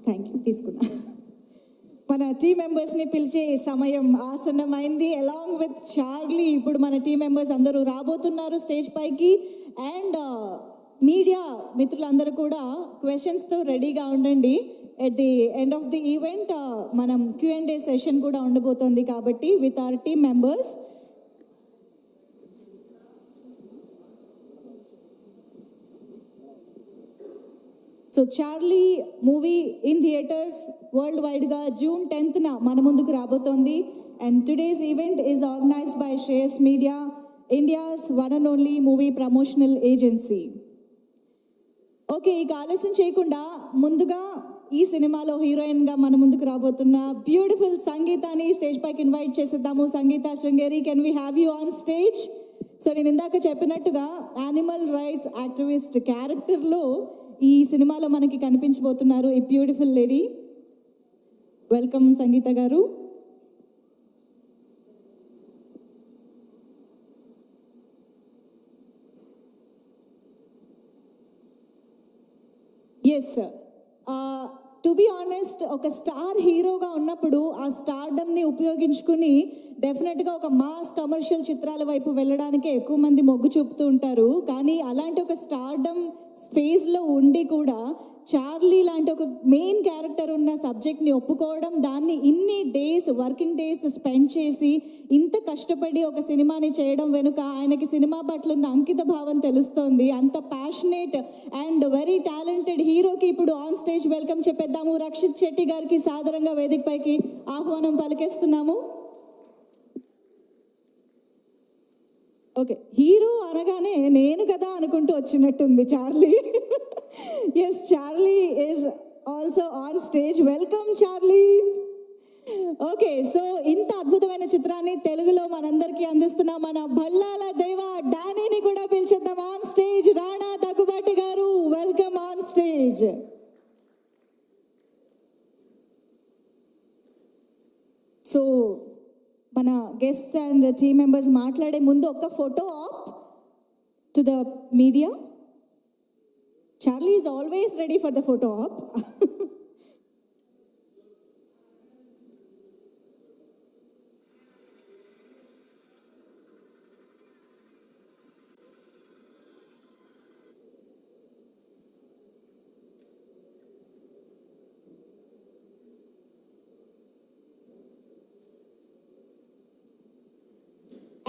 Thank you, తీసుకున్నా. మన team మెంబర్స్ని పిలిచే సమయం ఆసన్నమైంది. అలాంగ్ విత్ చార్లీ ఇప్పుడు మన టీం మెంబర్స్ అందరూ రాబోతున్నారు స్టేజ్ పైకి. అండ్ మీడియా మిత్రులందరూ కూడా క్వశ్చన్స్తో రెడీగా ఉండండి. At the end of the event మనం Q&A సెషన్ కూడా ఉండబోతోంది కాబట్టి with our team members. So Charlie movie in theatres world వైడ్గా June 10th మన ముందుకు రాబోతోంది. And today's event is organised by Shreyas media, India's one and only movie promotional agency. Okay, ఇక ఆలస్యం చేయకుండా ముందుగా ఈ సినిమాలో హీరోయిన్గా మన ముందుకు రాబోతున్న బ్యూటిఫుల్ సంగీతాన్ని స్టేజ్ పైకి ఇన్వైట్ చేసేద్దాము. Sangeetha Sringeri, can we have you on stage? So నేను ఇందాక చెప్పినట్టుగా యానిమల్ రైట్స్ యాక్టివిస్ట్ క్యారెక్టర్లో ఈ సినిమాలో మనకి కనిపించబోతున్నారు ఈ బ్యూటిఫుల్ లేడీ. వెల్కమ్ సంగీత గారు. ఎస్, టు బి ఆనెస్ట్, ఒక స్టార్ హీరోగా ఉన్నప్పుడు ఆ స్టార్డమ్ని ఉపయోగించుకుని డెఫినెట్గా ఒక మాస్ కమర్షియల్ చిత్రాల వైపు వెళ్ళడానికే ఎక్కువ మంది మొగ్గు చూపుతూ ఉంటారు. కానీ అలాంటి ఒక స్టార్డమ్ ఫేజ్లో ఉండి కూడా చార్లీ లాంటి ఒక మెయిన్ క్యారెక్టర్ ఉన్న సబ్జెక్ట్ని ఒప్పుకోవడం, దాన్ని ఇన్ని డేస్ వర్కింగ్ డేస్ స్పెండ్ చేసి ఇంత కష్టపడి ఒక సినిమాని చేయడం వెనుక ఆయనకి సినిమా పట్ల ఉన్న అంకిత భావం తెలుస్తోంది. అంత ప్యాషనేట్ అండ్ వెరీ టాలెంటెడ్ హీరోకి ఇప్పుడు ఆన్ స్టేజ్ వెల్కమ్ చెప్పేద్దాము. రక్షిత్ శెట్టి గారికి సాదరంగా వేదిక పైకి ఆహ్వానం పలికేస్తున్నాము. ఓకే, హీరో అనగానే నేను కదా అనుకుంటూ వచ్చినట్టుంది Charlie. Yes, Charlie is also on stage. Welcome Charlie. Okay, so ఇంత అద్భుతమైన చిత్రాన్ని తెలుగులో మనందరికీ అందిస్తున్న మన భళ్ళాల దేవ డానీని కూడా పిలిచేద్దాం ఆన్ స్టేజ్. రాణా దగ్గుబాటి గారు, వెల్కమ్ ఆన్ స్టేజ్. సో మన గెస్ట్ అండ్ టీమ్ మెంబర్స్ మాట్లాడే ముందు ఒక photo op to the media. Charlie is always ready for the photo op.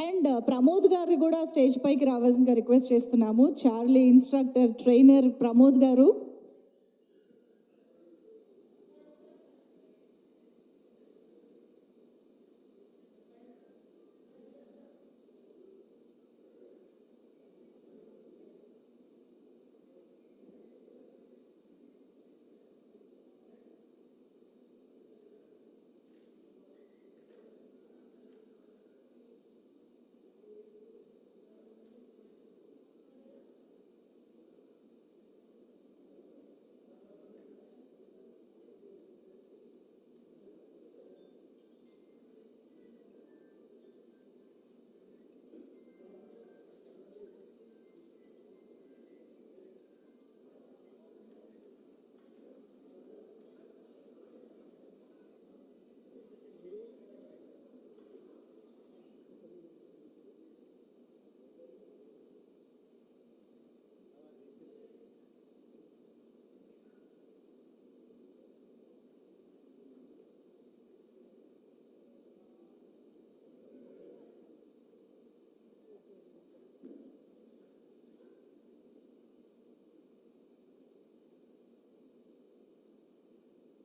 And Pramod గారు కూడా స్టేజ్ పైకి రావాల్సిందిగా రిక్వెస్ట్ చేస్తున్నాము. చార్లీ ఇన్స్ట్రక్టర్, ట్రైనర్ ప్రమోద్ గారు.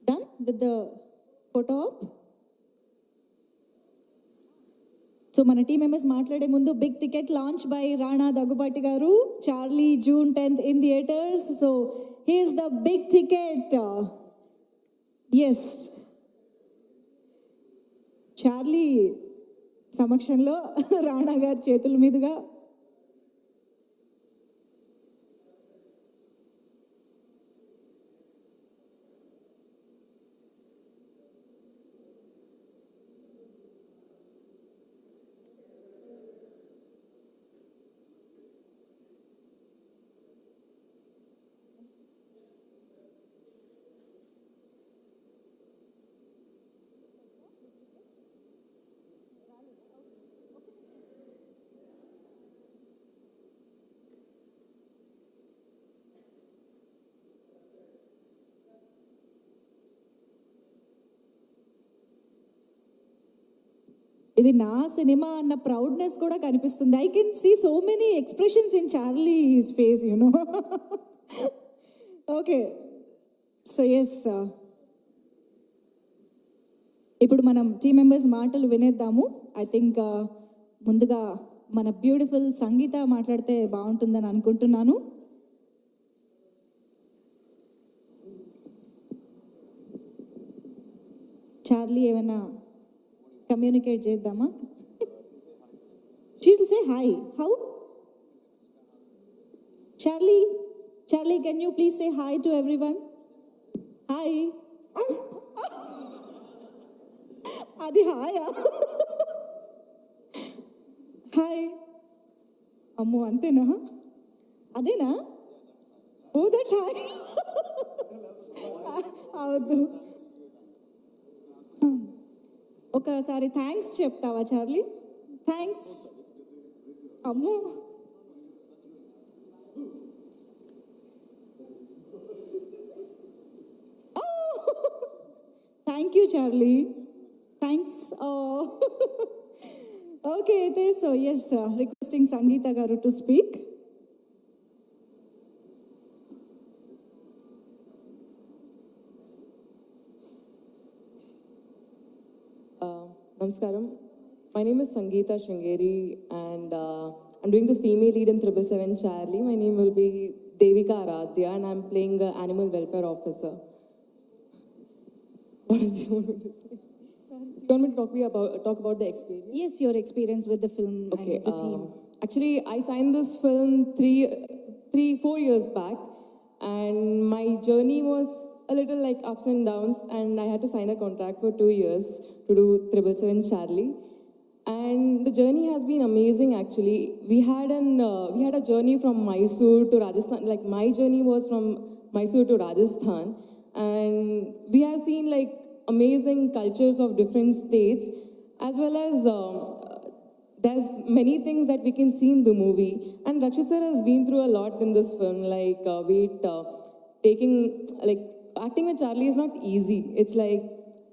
Done with the photo op. So మన టీం మెంబర్స్ మాట్లాడే ముందు big ticket launch by Rana Daggubati garu. Charlie June 10th in theatres. So he is the big ticket. Yes, Charlie సమక్షంలో రాణా గారి చేతుల మీదుగా ఇది నా సినిమా అన్న ప్రౌడ్నెస్ కూడా కనిపిస్తుంది. I can see so many expressions in Charlie's face, you know. Okay, so yes, ఇప్పుడు మనం టీమ్ మెంబర్స్ మాటలు వినేద్దాము. ఐ థింక్ ముందుగా మన బ్యూటిఫుల్ సంగీత మాట్లాడితే బాగుంటుందని అనుకుంటున్నాను. చార్లీ ఏమైనా కమ్యూనికేట్ చేద్దామా? She will say hi. How? Charlie, can you please say hi to everyone? Hi. అది హాయా? హాయ్. అమ్మో, అంతేనా? అదేనా? ఓ, దట్స్ హాయ్. అవద్దు. ఒకసారి థ్యాంక్స్ చెప్తావా చార్లీ? థ్యాంక్స్. అమ్మో, thank you Charlie, thanks. Okay, అయితే సో ఎస్, రిక్వెస్టింగ్ సంగీత గారు to speak. Namaskaram. My name is Sangeeta Shringeri, and I'm doing the female lead in 777 Charlie. My name will be Devika Aradhya, and I'm playing an animal welfare officer. What else you want me to say? Sorry. So you want me to talk about the experience? Yes, your experience with the film Okay, and the team. Actually, I signed this film 4 years back, and my journey was a little like ups and downs, and I had to sign a contract for 2 years to do 777 Charlie. And the journey has been amazing. Actually, we had a journey from Mysore to Rajasthan. Like, my journey was from Mysore to Rajasthan, and we have seen like amazing cultures of different states, as well as there's many things that we can see in the movie. And Rakshit sir has been through a lot in this film. Like, acting with Charlie is not easy. It's like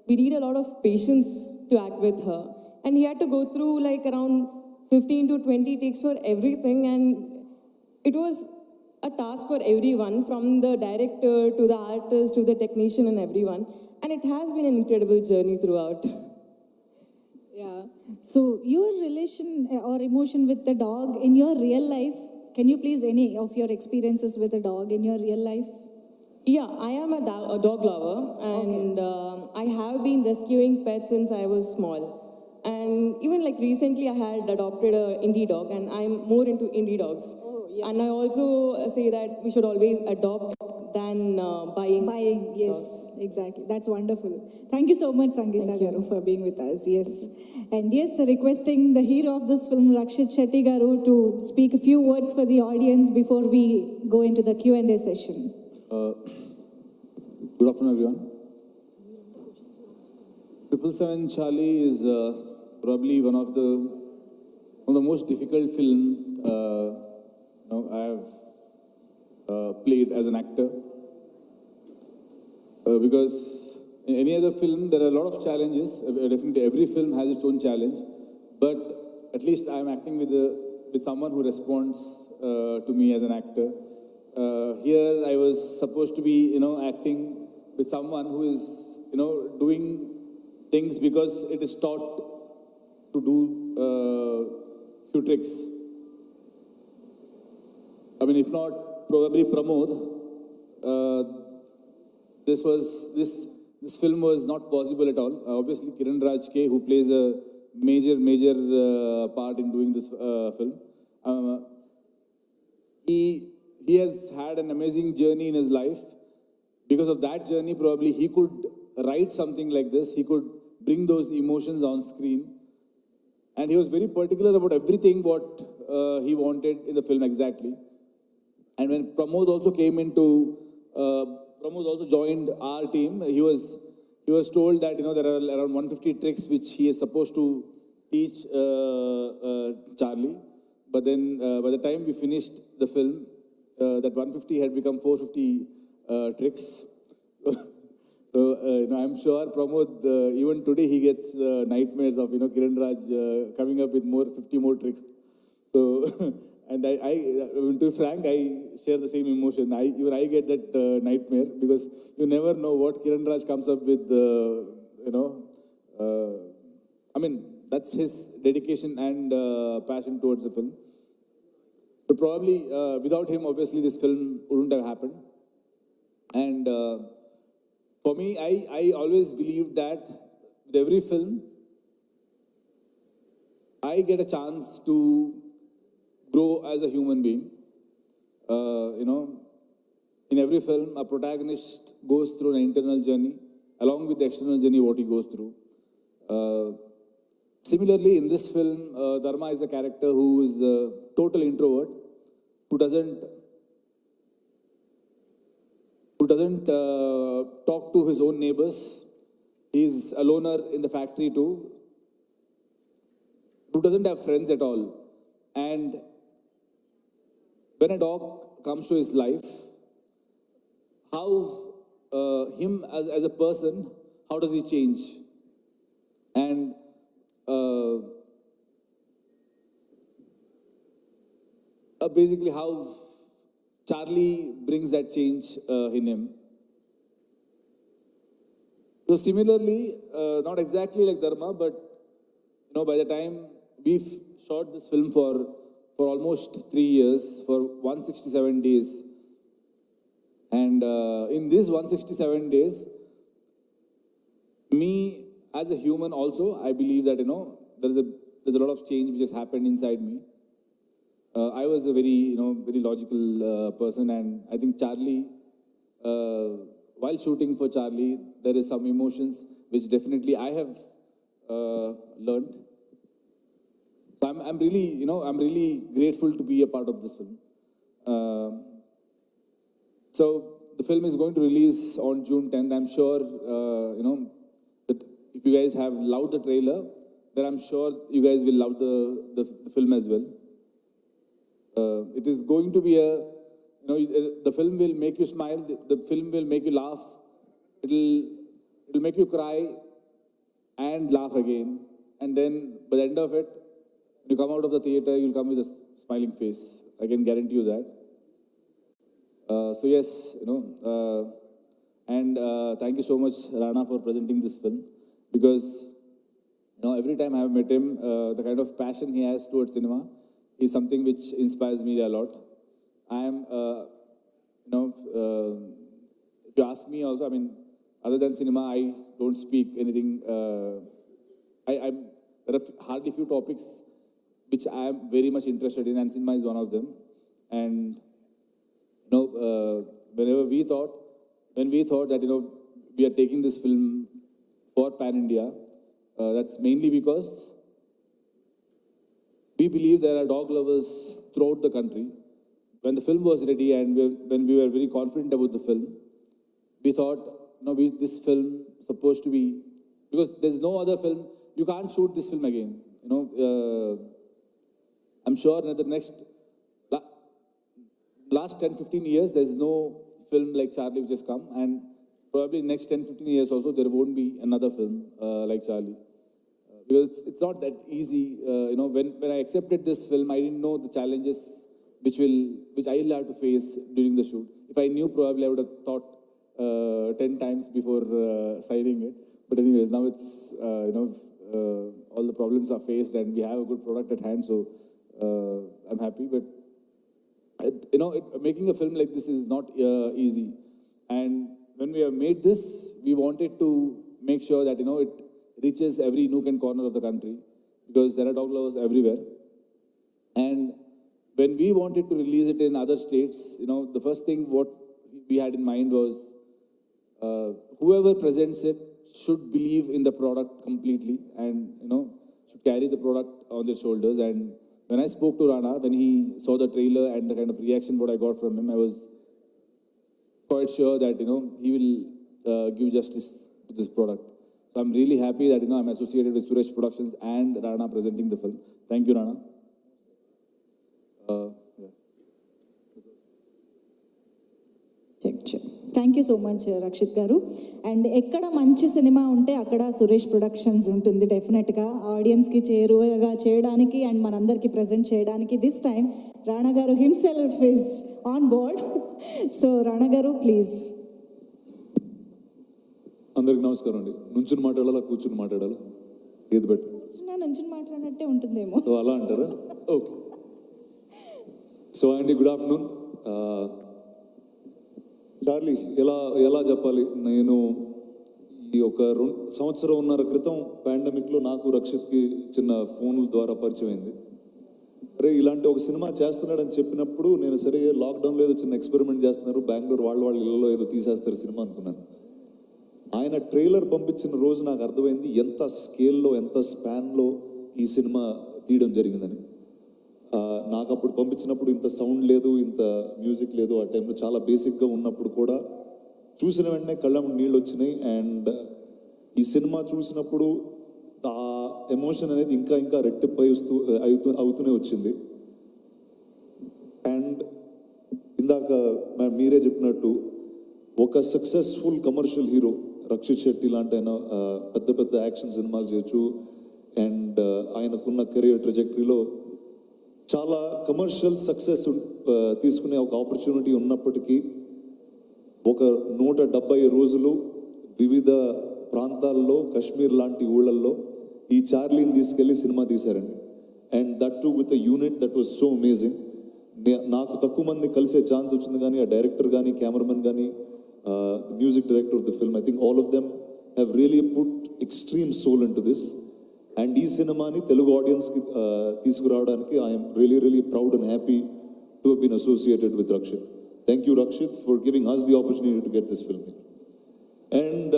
we need a lot of patience to act with her. And he had to go through like around 15 to 20 takes for everything. And it was a task for everyone, from the director to the artist to the technician and everyone. And it has been an incredible journey throughout. Yeah. So your relation or emotion with the dog in your real life, can you please any of your experiences with a dog in your real life? Yeah, I am a dog lover, and I have been rescuing pets since I was small. And even like recently, I had adopted a indie dog, and I'm more into indie dogs. Oh, yeah. And I also say that we should always adopt than buying. Buying, yes, dogs. exactly. That's wonderful. Thank you so much, Sangeeta Garu, for being with us. Yes. And yes, requesting the hero of this film, Rakshit Shetty Garu, to speak a few words for the audience before we go into the Q&A session. Good afternoon, everyone. 777 Charlie is probably one of the most difficult film I have played as an actor. Because in any other film, there are a lot of challenges. Definitely, every film has its own challenge. But at least I am acting with someone who responds to me as an actor. Here, I was supposed to be, acting with someone who is, doing things because it is taught to do few tricks. I mean, if not, probably Pramod. This film was not possible at all. Obviously, Kiranraj, who plays a major part in doing this film. He has had an amazing journey in his life. Because of that journey, probably he could write something like this. He could bring those emotions on screen. And he was very particular about everything what he wanted in the film exactly. And when Pramod also came into, Pramod also joined our team. He was told that there are around 150 tricks which he is supposed to teach Charlie. But then by the time we finished the film, that 150 had become 450 tricks. So I'm sure Pramod, even today he gets nightmares of, Kiranraj coming up with 50 more tricks. So, and to be frank, I share the same emotion. Even I get that nightmare because you never know what Kiranraj comes up with, that's his dedication and passion towards the film. But probably without him, obviously, this film wouldn't have happened. And for me, I always believed that with every film, I get a chance to grow as a human being. In every film, a protagonist goes through an internal journey, along with the external journey, what he goes through. Similarly, in this film, Dharma is a character who is a total introvert, who doesn't talk to his own neighbors. He's a loner in the factory too, who doesn't have friends at all. And when a dog comes to his life, how him as a person, how does he change? And basically how Charlie brings that change in him. So similarly, not exactly like Dharma, but by the time we've shot this film for almost 3 years, for 167 days, and in these 167 days, me as a human also, I believe that there's a lot of change which has happened inside me. I was a very very logical person, and I think Charlie, while shooting for Charlie, there is some emotions which definitely I have learned. So I'm really I'm really grateful to be a part of this film. So the film is going to release on June 10th. I'm sure that if you guys have loved the trailer, then I'm sure you guys will love the film as well. It is going to be the film will make you smile, the film will make you laugh, it'll make you cry and laugh again. And then by the end of it, when you come out of the theater, you'll come with a smiling face. I can guarantee you that. So yes, and thank you so much, Rana, for presenting this film, because every time I have met him, the kind of passion he has towards cinema is something which inspires me a lot. I am, if you ask me also, other than cinema, I don't speak anything. There are hardly few topics which I am very much interested in, and cinema is one of them. And when we thought that we are taking this film for Pan India, that's mainly because we believe there are dog lovers throughout the country. When the film was ready and when we were very confident about the film, we thought, this film is supposed to be, because there's no other film, you can't shoot this film again. I'm sure in the last 10-15 years, there's no film like Charlie which has come, and probably next 10-15 years also, there won't be another film like Charlie. Because it's not that easy. When I accepted this film, I didn't know the challenges which I will have to face during the shoot. If I knew, probably I would have thought 10 times before signing it. But anyways, now it's all the problems are faced and we have a good product at hand. So I'm happy. But making a film like this is not easy. And when we have made this, we wanted to make sure that it reaches every nook and corner of the country, because there are dog lovers everywhere. And when we wanted to release it in other states, the first thing what we had in mind was whoever presents it should believe in the product completely and should carry the product on their shoulders. And when I spoke to Rana, when he saw the trailer and the kind of reaction what I got from him, I was quite sure that he will give justice to this product. So I'm really happy that I'm associated with Suresh Productions and Rana presenting the film. Thank you, Rana. Yeah. Check. Thank you so much Rakshit garu. And ఎక్కడ మంచి cinema ఉంటే అక్కడ Suresh productions ఉంటుంది డెఫినెట్గా ఆడియన్స్కి చేరువగా చేయడానికి and మనందరికీ present చేయడానికి. దిస్ టైమ్ రాణా గారు himself is on board. So Rana గారు ప్లీజ్. అందరికి నమస్కారం అండి. నుంచుని మాట్లాడాలా కూర్చుని మాట్లాడాలా ఏది బట్టి నుంచి మాట్లాడినట్టే ఉంటుందేమో. అలా అంటారా? ఓకే. సో అండి, గుడ్ ఆఫ్టర్నూన్. చార్లీ, ఎలా చెప్పాలి, నేను ఈ ఒక 2 సంవత్సరంన్నర క్రితం పాండమిక్లో నాకు రక్షిత్కి చిన్న ఫోన్ల ద్వారా పరిచయం అయింది. సరే ఇలాంటి ఒక సినిమా చేస్తున్నాడని చెప్పినప్పుడు నేను సరే లాక్డౌన్లో ఏదో చిన్న ఎక్స్పెరిమెంట్ చేస్తున్నారు, బెంగళూరు వాళ్ళ ఇళ్ళలో ఏదో తీసేస్తారు సినిమా అనుకున్నాను. ఆయన ట్రైలర్ పంపించిన రోజు నాకు అర్థమైంది ఎంత స్కేల్లో ఎంత స్పాన్లో ఈ సినిమా తీయడం జరిగిందని. నాకు అప్పుడు పంపించినప్పుడు ఇంత సౌండ్ లేదు, ఇంత మ్యూజిక్ లేదు. ఆ టైంలో చాలా బేసిక్గా ఉన్నప్పుడు కూడా చూసిన వెంటనే కళ్ళ నీళ్ళు వచ్చినాయి. అండ్ ఈ సినిమా చూసినప్పుడు ఆ ఎమోషన్ అనేది ఇంకా రెట్టింపై అవుతూనే వచ్చింది. అండ్ ఇందాక మీరే చెప్పినట్టు ఒక successful commercial hero Rakshit Shetty లాంటి ఆయన పెద్ద యాక్షన్ సినిమాలు చేయొచ్చు. అండ్ ఆయనకున్న కెరియర్ ట్రెజెక్టరీలో చాలా కమర్షియల్ సక్సెస్ తీసుకునే ఒక ఆపర్చునిటీ ఉన్నప్పటికీ ఒక 170 రోజులు వివిధ ప్రాంతాల్లో, కాశ్మీర్ లాంటి ఊళ్ళల్లో ఈ చార్లీని తీసుకెళ్లి సినిమా తీశారండి. And that too with a unit that was so amazing. నాకు తక్కువ మంది కలిసే ఛాన్స్ వచ్చింది, కానీ ఆ డైరెక్టర్ కానీ, కెమెరామెన్ కానీ, music director of the film, I think all of them have really put extreme soul into this. And ఈ సినిమాని తెలుగు ఆడియన్స్కి తీసుకురావడానికి I'm really proud and happy to have been associated with Rakshit. Thank you, Rakshit, for giving us the opportunity to get this film here. And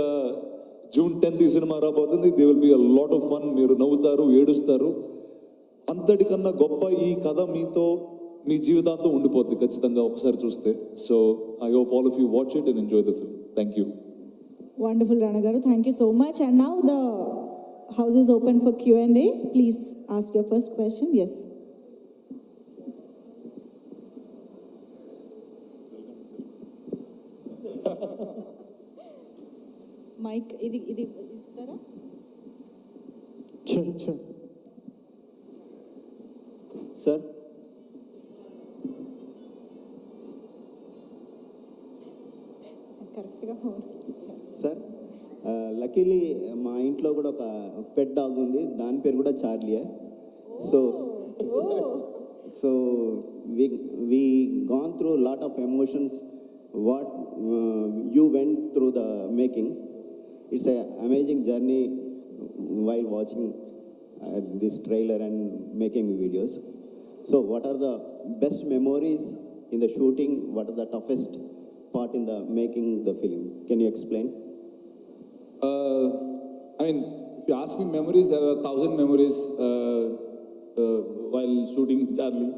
June 10th ఈ cinema రాబోతుంది. They will be a lot of fun. మీరు నవ్వుతారు, ఏడుస్తారు. అంతటికన్నా గొప్ప ఈ కథ మీతో మీ జీవితాంతం ఉండిపోద్ది ఖచ్చితంగా ఒకసారి చూస్తే. So I hope all of you watch it and enjoy the film. Thank you. Wonderful, Rana garu. Thank you so much. And now the house is open for Q&A. Please ask your first question. Yes. Mike, idi istara? Sure. Sir. Sir, luckily మా ఇంట్లో కూడా ఒక pet dog ఉంది, దాని పేరు కూడా చార్లీయే. So we gone through a lot of emotions what you went through the making. It's a amazing journey while watching this trailer and making videos. So what are the best memories in the shooting? What are the toughest part in the making the film? Can you explain? I mean, if you ask me memories, there are 1,000 memories while shooting Charlie.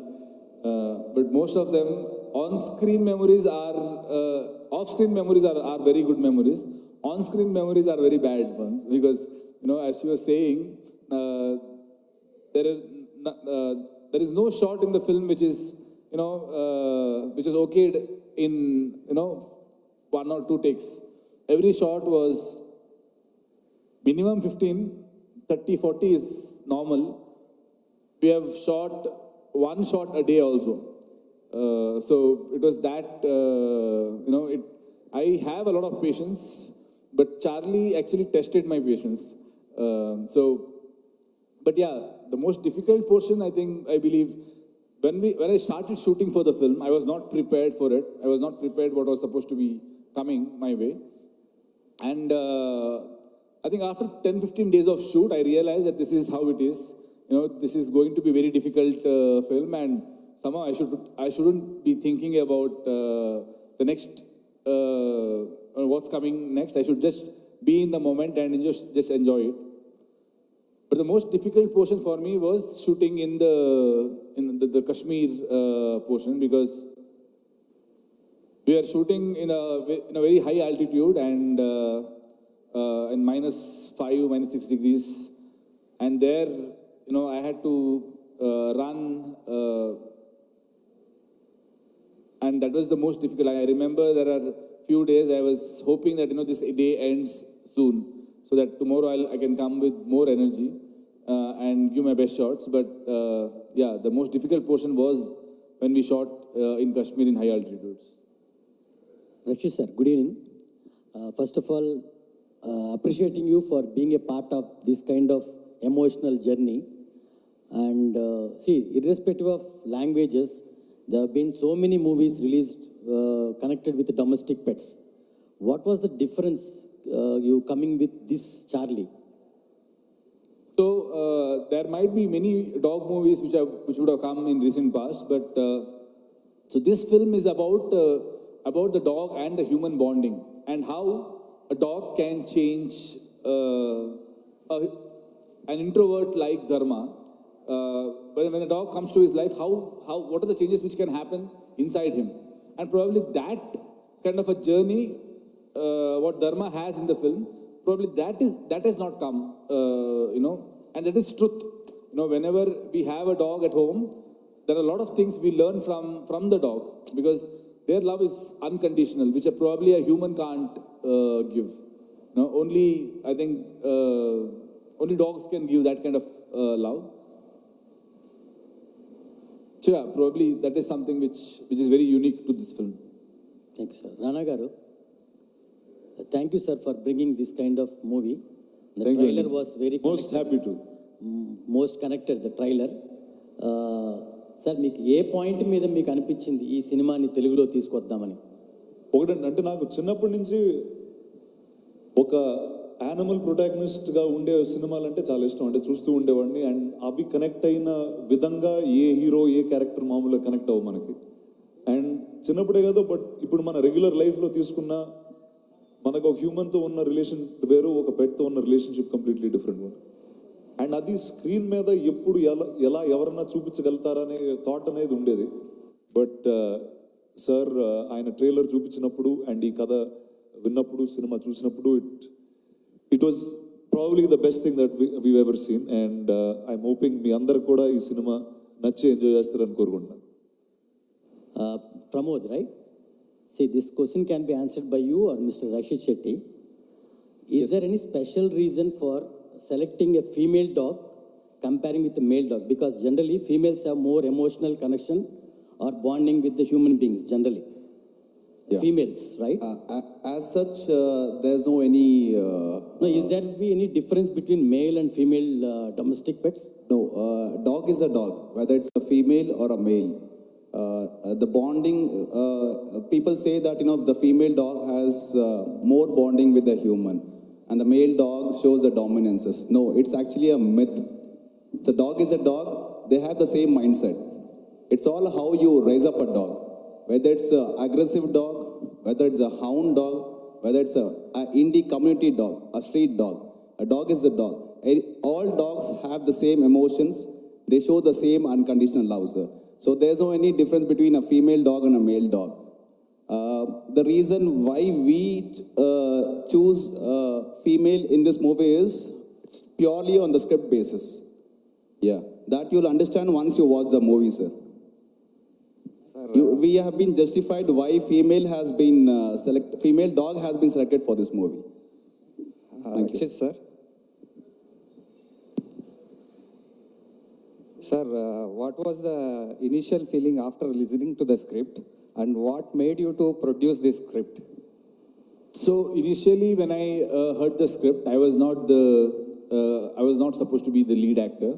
But most of them on-screen memories are, off-screen memories are very good memories. On-screen memories are very bad ones because, you know, as you were saying, there is no shot in the film which is, you know, which is okayed in, you know, 1 or 2 takes. Every shot was minimum 15, 30, 40 is normal. We have shot 1 shot a day also. So it was that, you know, I have a lot of patience, but Charlie actually tested my patience. But yeah, the most difficult portion, I believe, when I started shooting for the film, I was not prepared for it. I was not prepared what was supposed to be coming my way. And I think after 10-15 days of shoot, I realized that this is how it is. You know, this is going to be very difficult film, and somehow I shouldn't be thinking about the next, what's coming next. I should just be in the moment and just enjoy it. But the most difficult portion for me was shooting in the Kashmir portion, because we are shooting in a very high altitude and in -5, -6 degrees, and there, you know, I had to run, and that was the most difficult. I remember there are few days I was hoping that this day ends soon, so that tomorrow I can come with more energy and give my best shots. But yeah, the most difficult portion was when we shot in Kashmir in high altitudes. Rakshit sir, good evening. First of all, appreciating you for being a part of this kind of emotional journey. And see, irrespective of languages, there have been so many movies released connected with domestic pets. What was the difference you coming with this Charlie? So there might be many dog movies which would have come in recent past, but so this film is about the dog and the human bonding, and how a dog can change an introvert like Dharma. When a dog comes to his life, what are the changes which can happen inside him? And probably that kind of a journey, what Dharma has in the film, probably that has not come, and that is truth. Whenever we have a dog at home, there are a lot of things we learn from the dog, because their love is unconditional, which probably a human can't give. Only, I think, only dogs can give that kind of love. So yeah, probably that is something which is very unique to this film. Thank you, sir. Rana Garu, thank you, sir, for bringing this kind of movie. The Thank trailer you. was very Most happy to. most connected, the trailer. Sir మీకు ఏ point మీద మీకు అనిపించింది ఈ సినిమాని తెలుగులో తీసుకొద్దామని? ఒకటంటే నాకు చిన్నప్పటి నుంచి ఒక యానిమల్ ప్రొటాగనిస్ట్గా ఉండే సినిమాలు అంటే చాలా ఇష్టం, అంటే చూస్తూ ఉండేవాడిని. అండ్ అవి కనెక్ట్ అయిన విధంగా ఏ హీరో ఏ క్యారెక్టర్ మామూలుగా కనెక్ట్ అవ్వ మనకి. అండ్ చిన్నప్పుడే కదా, బట్ ఇప్పుడు మన రెగ్యులర్ లైఫ్లో తీసుకున్న మనకు ఒక హ్యూమన్తో ఉన్న రిలేషన్ వేరు, ఒక పెట్తో ఉన్న రిలేషన్షిప్ కంప్లీట్లీ డిఫరెంట్. అండ్ అది స్క్రీన్ మీద ఎప్పుడు ఎలా ఎవరన్నా చూపించగలుగుతారనే థాట్ అనేది ఉండేది. బట్ సార్ ఆయన ట్రైలర్ చూపించినప్పుడు అండ్ ఈ కథ విన్నప్పుడు, సినిమా చూసినప్పుడు, it was probably the best thing that we ever seen. And I'm hoping మీ అందరు కూడా ఈ సినిమా నచ్చి ఎంజాయ్ చేస్తారని కోరుకుంటున్నాను. Pramod, right? See, this question can be answered by you or Mr. Rakshit Shetty. Is there any special reason for selecting a female dog comparing with a male dog? Because generally females have more emotional connection or bonding with the human beings generally. Yeah. Females, right? As such, there's no any... No, is there be any difference between male and female domestic pets? No, dog is a dog, whether it's a female or a male. The bonding, people say that, the female dog has more bonding with the human, and the male dog shows the dominances. No, it's actually a myth. The dog is a dog, they have the same mindset. It's all how you raise up a dog. Whether it's an aggressive dog, whether it's a hound dog, whether it's a indie community dog, a street dog. A dog is a dog. All dogs have the same emotions. They show the same unconditional love, sir. So there's no any difference between a female dog and a male dog. The reason why we choose female in this movie is it's purely on the script basis. Yeah, that you'll understand once you watch the movie, sir. We have been justified why female dog has been selected for this movie. Thank you. Sir. Sir, what was the initial feeling after listening to the script, and what made you to produce this script? So initially, when I heard the script, I was not supposed to be the lead actor.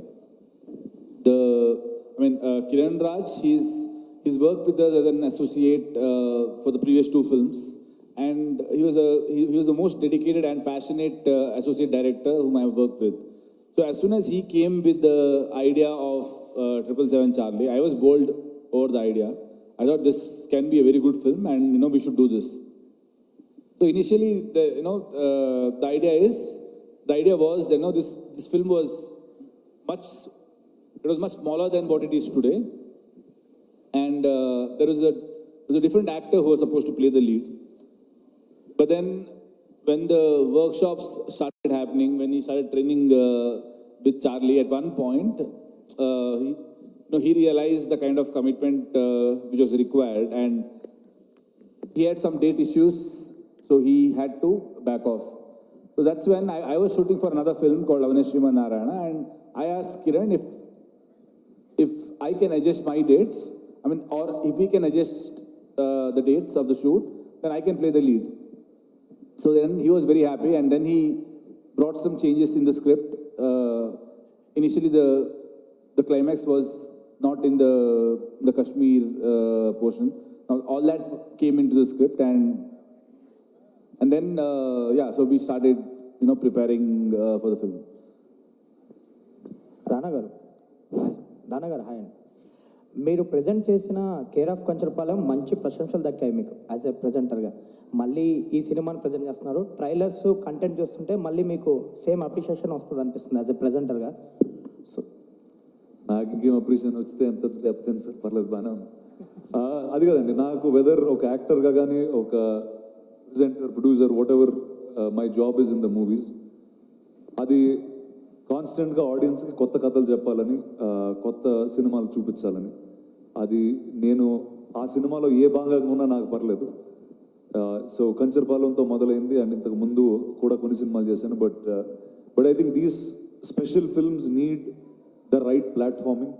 Kiranraj, he's worked with us as an associate for the previous two films, and he was the most dedicated and passionate associate director whom I have worked with. So as soon as he came with the idea of 777 Charlie, I was bowled over the idea. I thought this can be a very good film, and we should do this. So initially, the idea was this film was much smaller than what it is today, and there was a different actor who was supposed to play the lead. But then, when the workshops started happening, when he started training with Charlie, at one point, he realized the kind of commitment which was required, and he had some date issues, so he had to back off. So that's when I was shooting for another film called Avaneshriman Narayana, and I asked Kiran if I can adjust my dates, I mean, or if we can adjust the dates of the shoot, then I can play the lead. So then he was very happy, and then he brought some changes in the script. Initially, the climax was not in the Kashmir portion. Now, all that came into the script, and then yeah, so we started, preparing for the film. నాన్నగారు hi అండి. మీరు present చేసిన care of Kancharapalem మంచి ప్రశంసలు దక్కాయి మీకు as a ప్రజెంటర్గా. మళ్ళీ ఈ సినిమాని ప్రజెంట్ చేస్తున్నారు. ట్రైలర్స్ కంటెంట్ చూస్తుంటే మళ్ళీ మీకు సేమ్ అప్రిషియేషన్ వస్తుంది అనిపిస్తుంది యాజ్ ఎ ప్రజెంటర్గా. సో నాకు ఇంకేం అప్రిషియేషన్ వచ్చితే ఎంత లేకపోతే సార్ పర్లేదు, బాగానే ఉంది. అది కదండి, నాకు వెదర్ ఒక యాక్టర్గా కానీ ఒక presenter, producer, what ever my job is in the movies, అది కాన్స్టెంట్గా ఆడియన్స్కి కొత్త కథలు చెప్పాలని, కొత్త సినిమాలు చూపించాలని. అది నేను ఆ సినిమాలో ఏ భాగంగా ఉన్నా నాకు పర్లేదు. సో కంచరపాలెంతో మొదలైంది, అండ్ ఇంతకు ముందు కూడా కొన్ని సినిమాలు చేశాను. But I think these special films need the right platforming.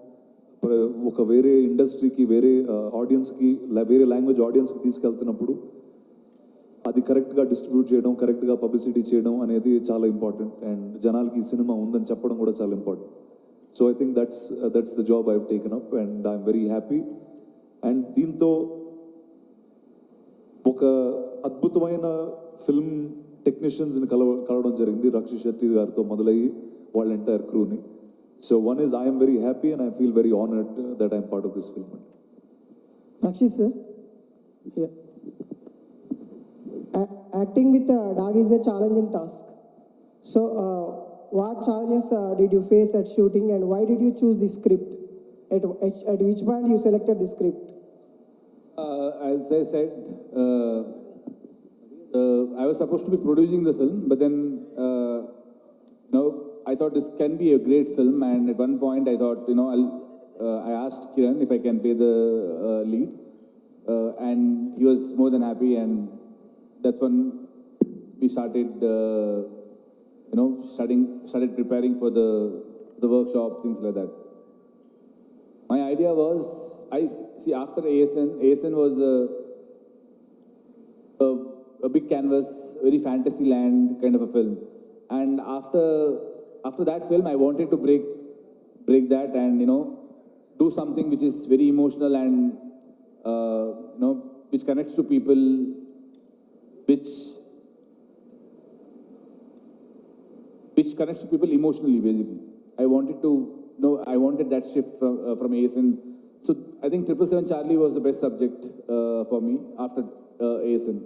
ఒక వేరే ఇండస్ట్రీకి, వేరే ఆడియన్స్కి, వేరే లాంగ్వేజ్ ఆడియన్స్కి తీసుకెళ్తున్నప్పుడు అది కరెక్ట్గా డిస్ట్రిబ్యూట్ చేయడం, కరెక్ట్గా పబ్లిసిటీ చేయడం అనేది చాలా ఇంపార్టెంట్. అండ్ జనాలకి ఈ సినిమా ఉందని చెప్పడం కూడా చాలా important. So I think that's the job I have taken up, and I'm very happy. And దీంతో ఒక అద్భుతమైన ఫిల్మ్ టెక్నీషియన్స్ని కలవడం జరిగింది. రక్షిత్ శెట్టి గారితో మొదలయ్యి వాళ్ళ ఎంటైర్ క్రూని. So one is I'm very happy and I feel very honoured that I'm part of this film. Rakshit sir, yeah. Acting with a dog is a challenging task. So, what challenges did you face at shooting, and why did you choose this script? At which point you selected this script? As I said, I was supposed to be producing the film, but then, I thought this can be a great film, and at one point I thought, I asked Kiran if I can play the lead, and he was more than happy, and that's when we started, started preparing for the workshop, things like that. My idea was, after ASN was a big canvas, very fantasy land kind of a film, and after that film, I wanted to break that and do something which is very emotional and which connects to people, which connects to people emotionally, basically. I wanted that shift from ASN. So I think 777 Charlie was the best subject for me after ASN.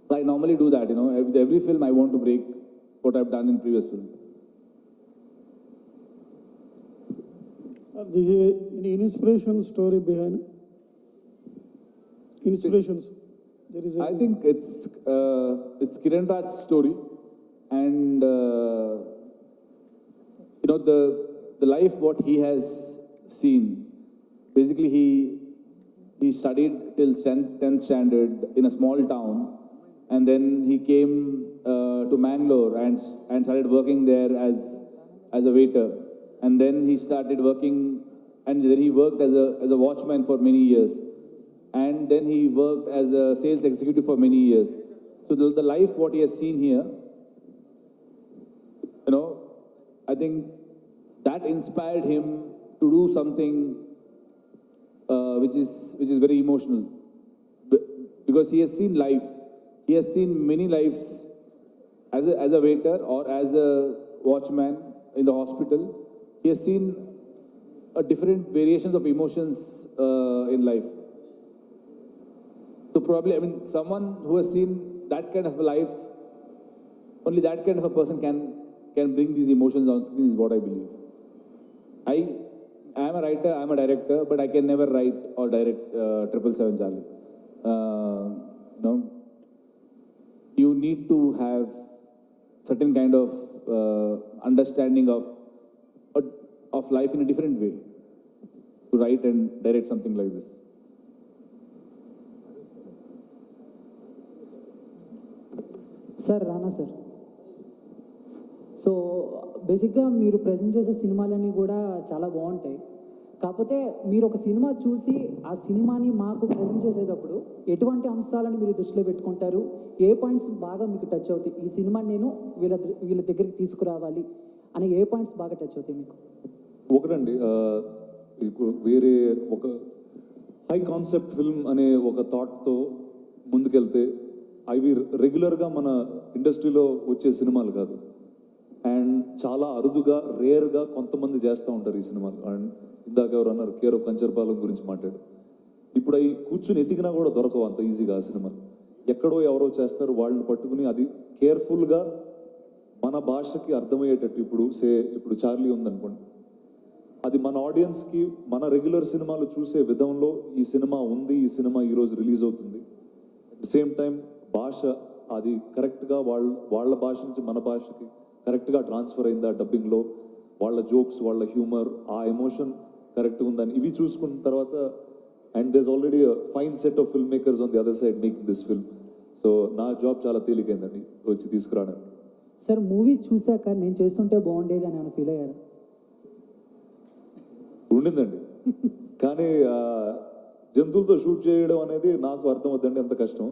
So I normally do that, with every film I want to break what I've done in previous film. This is any inspiration story behind inspirations. There is. I think it's Kiranraj's story, and the life what he has seen. Basically, he studied till 10th standard in a small town, and then he came to Mangalore and started working there as a waiter. And then he started working, and then he worked as a watchman for many years. And then he worked as a sales executive for many years. So the life what he has seen here, I think that inspired him to do something which is very emotional. Because he has seen life. He has seen many lives as a waiter or as a watchman in the hospital. He has seen different variations of emotions in life. So probably, someone who has seen that kind of a life, only that kind of a person can bring these emotions on screen is what I believe. I am a writer, I am a director, but I can never write or direct 777 Charlie. You need to have certain kind of understanding of life in a different way to write and direct something like this. Sir Rana sir so బేసిక్గా మీరు present చేసే సినిమాలన్నీ కూడా చాలా బాగుంటాయి. కాకపోతే మీరు ఒక సినిమా చూసి ఆ సినిమాని మాకు ప్రజెంట్ చేసేటప్పుడు ఎటువంటి అంశాలను మీరు దృష్టిలో పెట్టుకుంటారు? ఏ పాయింట్స్ బాగా మీకు టచ్ అవుతాయి? ఈ సినిమాని నేను వీళ్ళ దగ్గరికి తీసుకురావాలి అని ఏ పాయింట్స్ బాగా టచ్ అవుతాయి మీకు? ఒకటండి, వేరే ఒక హై కాన్సెప్ట్ ఫిల్మ్ అనే ఒక థాట్తో ముందుకెళ్తే అవి రెగ్యులర్గా మన ఇండస్ట్రీలో వచ్చే సినిమాలు కాదు. అండ్ చాలా అరుదుగా రేర్గా కొంతమంది చేస్తూ ఉంటారు ఈ సినిమాలు. అండ్ ఇందాక ఎవరు అన్నారు కేర్ ఆఫ్ కంచర్పాలెం గురించి మాట్లాడు. ఇప్పుడు అవి కూర్చుని ఎతికినా కూడా దొరకవు అంత ఈజీగా ఆ సినిమాలు. ఎక్కడో ఎవరో చేస్తారు, వాళ్ళని పట్టుకుని అది కేర్ఫుల్గా మన భాషకి అర్థమయ్యేటట్టు. ఇప్పుడు చార్లీ ఉందనుకోండి, అది మన ఆడియన్స్కి మన రెగ్యులర్ సినిమాలు చూసే విధంలో ఈ సినిమా ఉంది, ఈ సినిమా ఈరోజు రిలీజ్ అవుతుంది. అట్ ద సేమ్ టైం భాష అది కరెక్ట్గా వాళ్ళ భాష నుంచి మన భాషకి కరెక్ట్గా ట్రాన్స్ఫర్ అయిందా డబ్బింగ్లో, వాళ్ళ జోక్స్, వాళ్ళ హ్యూమర్, ఆ ఎమోషన్ కరెక్ట్గా ఉందని ఇవి చూసుకున్న తర్వాత, and there's already fine set of film makers on the other side making this film. So నా జాబ్ చాలా తేలికైందండి వచ్చి తీసుకురావడానికి. సార్ మూవీ చూశాక నేను చేస్తుంటే బాగుండేది అని ఏమైనా ఫీల్ అయ్యారు? ఉండిందండి, కానీ జంతువులతో షూట్ చేయడం అనేది నాకు అర్థమవుతుందండి ఎంత కష్టం.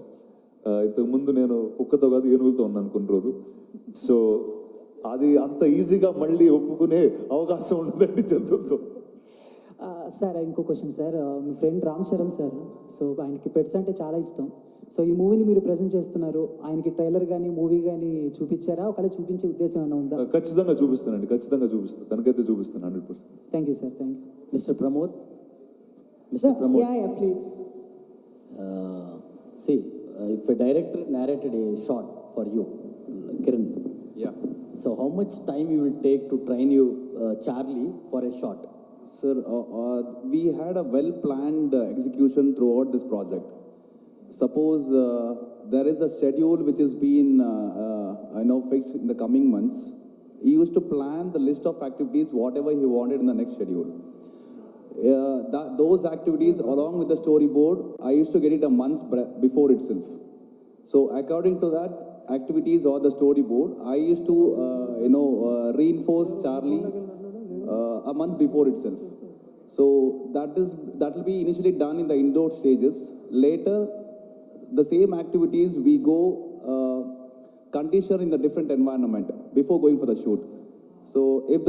ఇంతకుముందు నేను కుక్కతో కాదు ఏనుగులతో ఉన్నాను కొన్ని రోజులు. సో అది అంత ఈజీగా మళ్ళీ ఒప్పుకునే అవకాశం ఉండదండి జంతువులతో. సార్ ఇంకో క్వశ్చన్ సార్, మీ friend Ram Charan sir, so ఆయనకి పెట్స్ అంటే చాలా ఇష్టం. సో ఈ మూవీని మీరు ప్రజెంట్ చేస్తున్నారు, ఆయనకి ట్రైలర్ కానీ మూవీ కానీ చూపించారా? ఒకవేళ చూపించే ఉద్దేశం ఏమైనా ఉందా? ఖచ్చితంగా చూపిస్తానండి, ఖచ్చితంగా చూపిస్తాను, తనకైతే చూపిస్తాను 100%. Thank you sir, thank you. Mr. Pramod? Mr. Pramod? Yeah, please. See, if a director narrated a shot for you, Kiran. Yeah. So how much time you will take to train you Charlie for a shot? Sir, we had a well-planned execution throughout this project. Suppose there is a schedule which has been, fixed in the coming months. He used to plan the list of activities, whatever he wanted in the next schedule. Those activities, along with the storyboard, I used to get it a month before itself. So according to that activities or the storyboard, I used to, reinforce Charlie a month before itself. So that will be initially done in the indoor stages. Later, the same activities we go condition in the different environment before going for the shoot. So if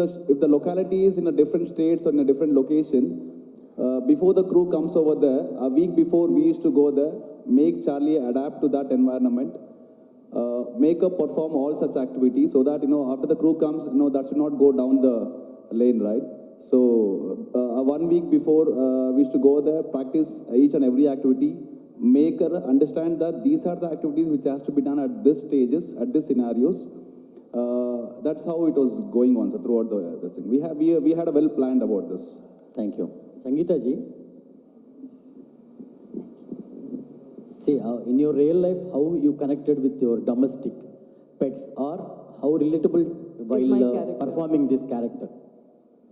the locality is in a different states or in a different location, before the crew comes over there, a week before we used to go there, make Charlie adapt to that environment, make her perform all such activities so that, after the crew comes, that should not go down the lane, right? So 1 week before we used to go there, practice each and every activity, make her understand that these are the activities which has to be done at this stages, at this scenarios. That's how it was going on, so throughout this thing. We had a well planned about this. Thank you. Sangeeta ji, see, in your real life, how you connected with your domestic pets, or how relatable while my character. performing this character?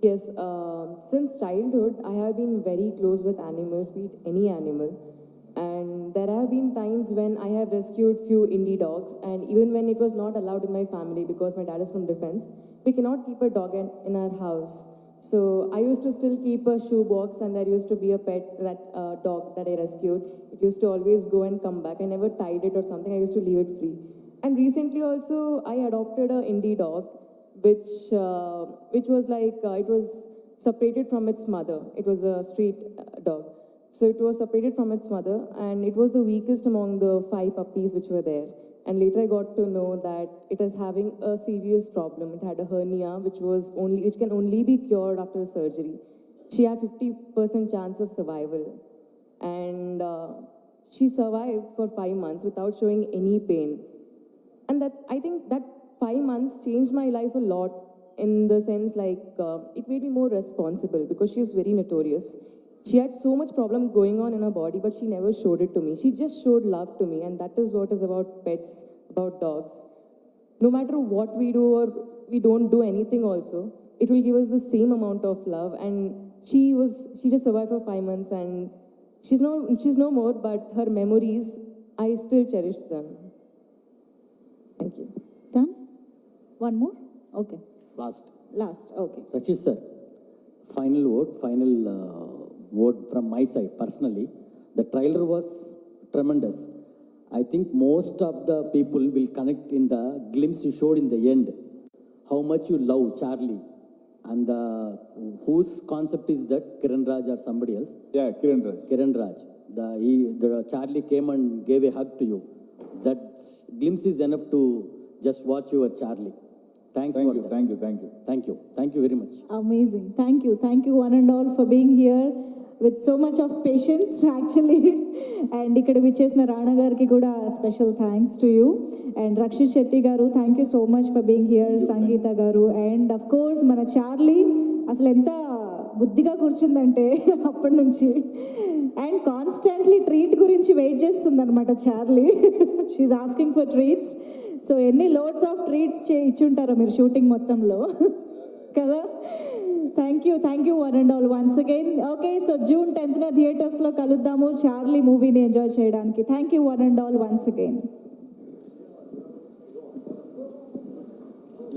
Yes, since childhood, I have been very close with animals, be it any animal. And there have been times when I have rescued few indie dogs, and even when it was not allowed in my family because my dad is from defense, we cannot keep a dog in our house. So I used to still keep a shoe box, and there used to be a pet, that dog that I rescued. It used to always go and come back. I never tied it or something. I used to leave it free. And recently also, I adopted a indie dog, which was like, it was separated from its mother. It was a street dog. So it was separated from its mother, and it was the weakest among the 5 puppies which were there. And later I got to know that it is having a serious problem. It had a hernia, which can only be cured after surgery. She had 50% chance of survival, and she survived for 5 months without showing any pain. And I think that 5 months changed my life a lot, in the sense like it made me more responsible, because she was very notorious. She had so much problem going on in her body, but she never showed it to me. She just showed love to me, and that is what is about pets, about dogs. No matter what we do or we don't do anything also, it will give us the same amount of love. And she just survived for 5 months, and she's no more, but her memories, I still cherish them. Thank you. Done? One more? Okay. Last. Last, okay. Rakshit sir, final word from my side personally. The trailer was tremendous. I think most of the people will connect in the glimpse you showed in the end. How much you love Charlie. And whose concept is that? Kiranraj or somebody else? Yeah, Kiranraj. Kiranraj. The Charlie came and gave a hug to you. That glimpse is enough to just watch your Charlie. Thank you. Thank you. Thank you very much. Amazing. Thank you, one and all, for being here with so much of patience, actually. And ikkada vichesina Rana gariki kuda special thanks to you. And Rakshit Shetty garu, thank you so much for being here. Sangeeta garu, and of course mana Charlie asalu enta బుద్ధిగా కూర్చుందంటే అప్పటి నుంచి and constantly treat గురించి wait చేస్తుంది అనమాట Charlie. She's asking for treats. So ఎన్ని loads of treats ఇచ్చుంటారో మీరు షూటింగ్ మొత్తంలో కదా. Thank you one and all once again. Okay, so June 10th థియేటర్స్లో కలుద్దాము చార్లీ మూవీని ఎంజాయ్ చేయడానికి. Thank you one and all once again.